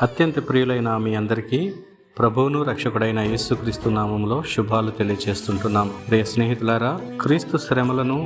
అత్యంత ప్రియులైన మీ అందరికీ ప్రభువును రక్షకుడైన యేసుక్రీస్తు నామములో శుభాలు తెలియజేస్తుంటున్నాం. ప్రియ స్నేహితులారా, క్రీస్తు శ్రమలను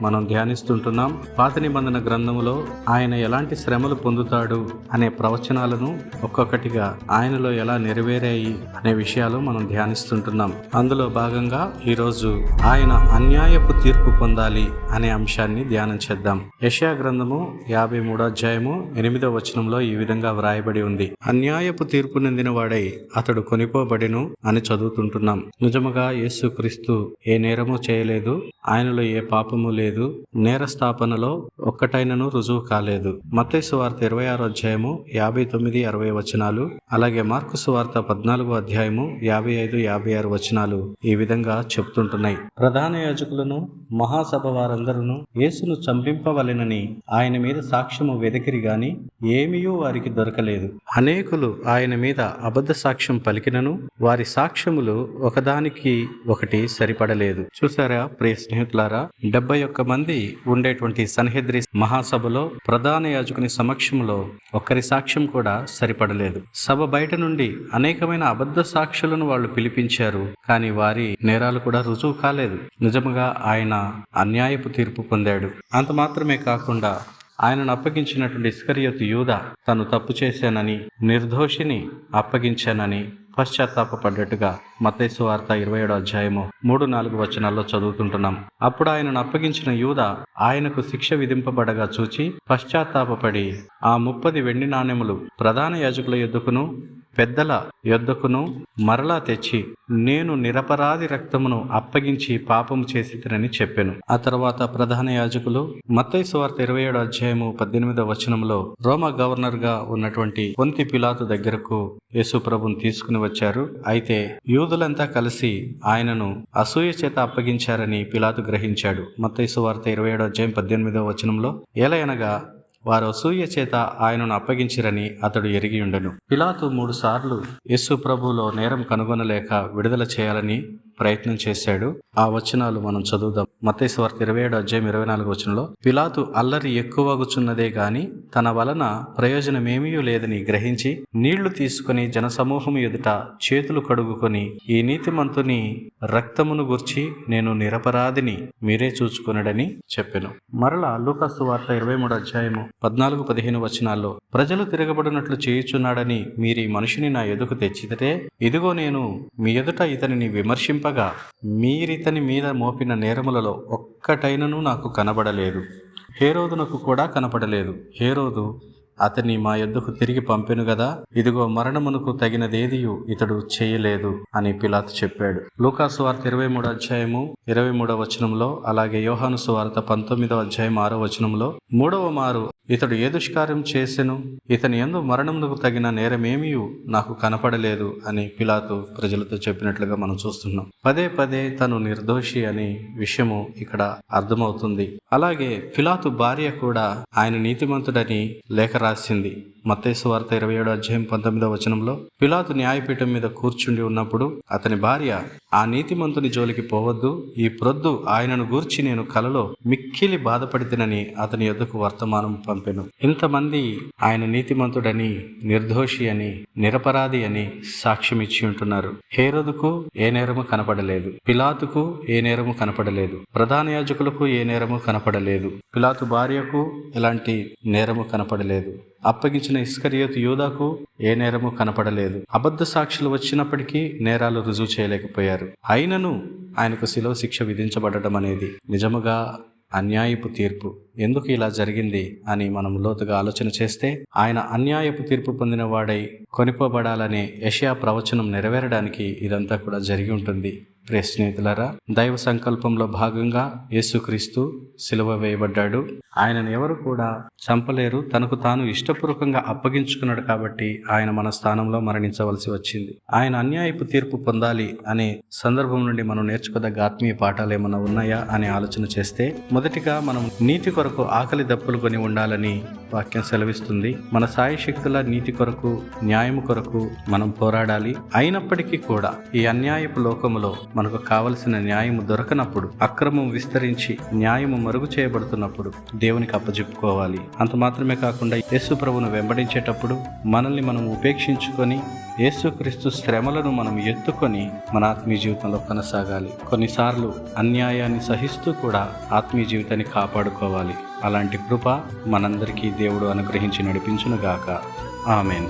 మనం ధ్యానిస్తుంటున్నాం. పాత నిబంధన గ్రంథములో ఆయన ఎలాంటి శ్రమలు పొందుతాడు అనే ప్రవచనాలను ఒక్కొక్కటిగా ఆయనలో ఎలా నెరవేరాయి అనే విషయాలు మనం ధ్యానిస్తుంటున్నాం. అందులో భాగంగా ఈరోజు ఆయన అన్యాయపు తీర్పు పొందాలి అనే అంశాన్ని ధ్యానం చేద్దాం. యెషయా గ్రంథము 53వ అధ్యాయము 8వ వచనంలో ఈ విధంగా వ్రాయబడి ఉంది: అన్యాయపు తీర్పు నిందిన వాడై అతడు కొనిపోబడెను అని చదువుతుంటున్నాం. నిజముగా యేసుక్రీస్తు ఏ నేరము చేయలేదు, ఆయనలో ఏ పాపము లేదు, నేరస్థాపనలో ఒక్కటైనను రుజువు కాలేదు. మత్తయి సువార్త 26వ అధ్యాయము 59-60 వచనాలు, అలాగే మార్కు సువార్త 14వ అధ్యాయము 55-56 వచనాలు ఈ విధంగా చెప్తుంటున్నాయి. ప్రధాన యాజకులను మహాసభ వారందరూ యేసును చంపింపవలెనని ఆయన మీద సాక్ష్యము వెదికిరి గాని ఏమీయూ వారికి దొరకలేదు. అనేకులు ఆయన మీద అబద్ధ సాక్ష్యం పలికినను వారి సాక్ష్యములు ఒకదానికి ఒకటి సరిపడలేదు. చూసారా ప్రియ స్నేహితులారా, 71 మంది ఉండేటువంటి సన్హెద్రి మహాసభలో ప్రధాన యాజకుని సమక్షంలో ఒక్కరి సాక్ష్యం కూడా సరిపడలేదు. సభ బయట నుండి అనేకమైన అబద్ధ సాక్షులను వాళ్ళు పిలిపించారు, కానీ వారి నేరాలు కూడా రుజువు కాలేదు. నిజముగా ఆయన అన్యాయపు తీర్పు పొందాడు. అంత మాత్రమే కాకుండా ఆయనను అప్పగించినటువంటి ఇస్కరియోతు యూదా తను తప్పు చేశానని, నిర్దోషిని అప్పగించానని పశ్చాత్తాపడ్డట్టుగా మత్తయి సువార్త 27వ అధ్యాయము 3-4 వచనాల్లో చదువుతుంటున్నాం. అప్పుడు ఆయనను అప్పగించిన యూదా ఆయనకు శిక్ష విధింపబడగా చూచి పశ్చాత్తాపడి ఆ 30 వెండి నాణెములు ప్రధాన యాజకుల యొద్దకును పెద్దల యొద్దకును మరలా తెచ్చి, నేను నిరపరాధి రక్తమును అప్పగించి పాపము చేసితినని చెప్పెను. ఆ తర్వాత ప్రధాన యాజకులు మత్తయి సువార్త 27వ అధ్యాయము 18వ వచనంలో రోమా గవర్నర్ గా ఉన్నటువంటి పొంతి పిలాతు దగ్గరకు యేసు ప్రభుని తీసుకుని వచ్చారు. అయితే యూదులంతా కలిసి ఆయనను అసూయ చేత అప్పగించారని పిలాతు గ్రహించాడు. మత్తయి సువార్త 27వ అధ్యాయం 18వ వచనంలో ఏలయనగా వారు అసూయ చేత ఆయనను అప్పగించిరని అతడు ఎరిగి ఉండెను. పిలాతు 3 సార్లు యేసు ప్రభువులో నేరం కనుగొనలేక విడుదల చేయాలని ప్రయత్నం చేశాడు. ఆ వచనాలు మనం చదువుదాం. మత్తయి సువార్త 27వ అధ్యాయం 24వ వచనంలో పిలాతు అల్లరి ఎక్కువగుచున్నదే గాని తన వలన ప్రయోజనమేమీ లేదని గ్రహించి నీళ్లు తీసుకుని జనసమూహము ఎదుట చేతులు కడుగుకొని, ఈ నీతిమంతుని రక్తమును గూర్చి నేను నిరపరాధిని, మీరే చూచుకొనడని చెప్పెను. మరలా లూకా సువార్త 23వ అధ్యాయము 14-15 వచనాల్లో ప్రజలు తిరగబడినట్లు చేయుచున్నాడని మీరు ఈ మనుషుని నా ఎదుకు తెచ్చితే, ఇదిగో నేను మీ ఎదుట ఇతనిని విమర్శింపగా మీరితని మీద మోపిన నేరములలో ఒక్కటైనను నాకు కనబడలేదు, హేరోదునకు కూడా కనపడలేదు. హేరోదు అతన్ని మా యొద్దకు తిరిగి పంపెను గదా, ఇదిగో మరణమునకు తగినదేదియు ఇతడు చేయలేదు అని పిలాతు చెప్పాడు. లూకా సువార్త 23వ అధ్యాయము 23వ వచనంలో, అలాగే యోహాను సువార్త 19వ అధ్యాయం 6వ వచనంలో, మూడవ మారు ఇతడు ఏ దుష్కార్యం చేసెను, ఇతని యందు మరణమునకు తగిన నేరమేమీ నాకు కనపడలేదు అని పిలాతు ప్రజలతో చెప్పినట్లుగా మనం చూస్తున్నాం. పదే పదే తను నిర్దోషి అనే విషయము ఇక్కడ అర్థమవుతుంది. అలాగే పిలాతు భార్య కూడా ఆయన నీతిమంతుడని లేఖ రాసింది. మత్తయి సువార్త 27వ అధ్యాయం 19వ వచనంలో, పిలాతు న్యాయపీఠం మీద కూర్చుండి ఉన్నప్పుడు అతని భార్య, ఆ నీతిమంతుని జోలికి పోవద్దు, ఈ ప్రొద్దు ఆయనను గూర్చి నేను కలలో మిక్కిలి బాధపడితేనని అతని యొద్దకు వర్తమానం పంపెను. ఇంతమంది ఆయన నీతిమంతుడని, నిర్దోషి అని, నిరపరాధి అని సాక్ష్యం ఇచ్చి ఉంటున్నారు. హేరోదుకు ఏ నేరము కనపడలేదు, పిలాతుకు ఏ నేరము కనపడలేదు, ప్రధాన యాజకులకు ఏ నేరము కనపడలేదు, పిలాతు భార్యకు ఎలాంటి నేరము కనపడలేదు, అప్పగించిన ఇస్కరియోతు యూదాకు ఏ నేరము కనపడలేదు. అబద్ధ సాక్షులు వచ్చినప్పటికీ నేరాలు రుజువు చేయలేకపోయారు. అయినను ఆయనకు శిలువ శిక్ష విధించబడటం అనేది నిజముగా అన్యాయపు తీర్పు. ఎందుకు ఇలా జరిగింది అని మనం లోతుగా ఆలోచన చేస్తే, ఆయన అన్యాయపు తీర్పు పొందిన వాడై కొనిపోబడాలనే యెషయా ప్రవచనం నెరవేరడానికి ఇదంతా కూడా జరిగి ఉంటుంది. ప్రియ స్నేహితులారా, దైవ సంకల్పంలో భాగంగా యేసుక్రీస్తు సిలువ వేయబడ్డాడు. ఆయనను ఎవరు కూడా చంపలేరు. తనకు తాను ఇష్టపూర్వకంగా అప్పగించుకున్నాడు కాబట్టి ఆయన మన స్థానంలో మరణించవలసి వచ్చింది. ఆయన అన్యాయపు తీర్పు పొందాలి అనే సందర్భం నుండి మనం నేర్చుకోదగ్గ ఆత్మీయ పాఠాలు ఏమైనా ఉన్నాయా అనే ఆలోచన చేస్తే, మొదటిగా మనం నీతి కొరకు ఆకలి దప్పులు కొని ఉండాలని వాక్యం సెలవిస్తుంది. మన సాయి శక్తుల నీతి కొరకు, న్యాయము కొరకు మనం పోరాడాలి. అయినప్పటికీ కూడా ఈ అన్యాయపు లోకములో మనకు కావలసిన న్యాయము దొరకనప్పుడు, అక్రమం విస్తరించి న్యాయము మరుగు చేయబడుతున్నప్పుడు దేవునికి అప్పచెప్పుకోవాలి. అంత మాత్రమే కాకుండా యేసు ప్రభువును వెంబడించేటప్పుడు మనల్ని మనం ఉపేక్షించుకొని యేసుక్రీస్తు శ్రమలను మనం ఎత్తుకొని మన ఆత్మీయ జీవితంలో కొనసాగాలి. కొన్నిసార్లు అన్యాయాన్ని సహిస్తూ కూడా ఆత్మీయ జీవితాన్ని కాపాడుకోవాలి. అలాంటి కృప మనందరికీ దేవుడు అనుగ్రహించి నడిపించునుగాక. ఆమేన్.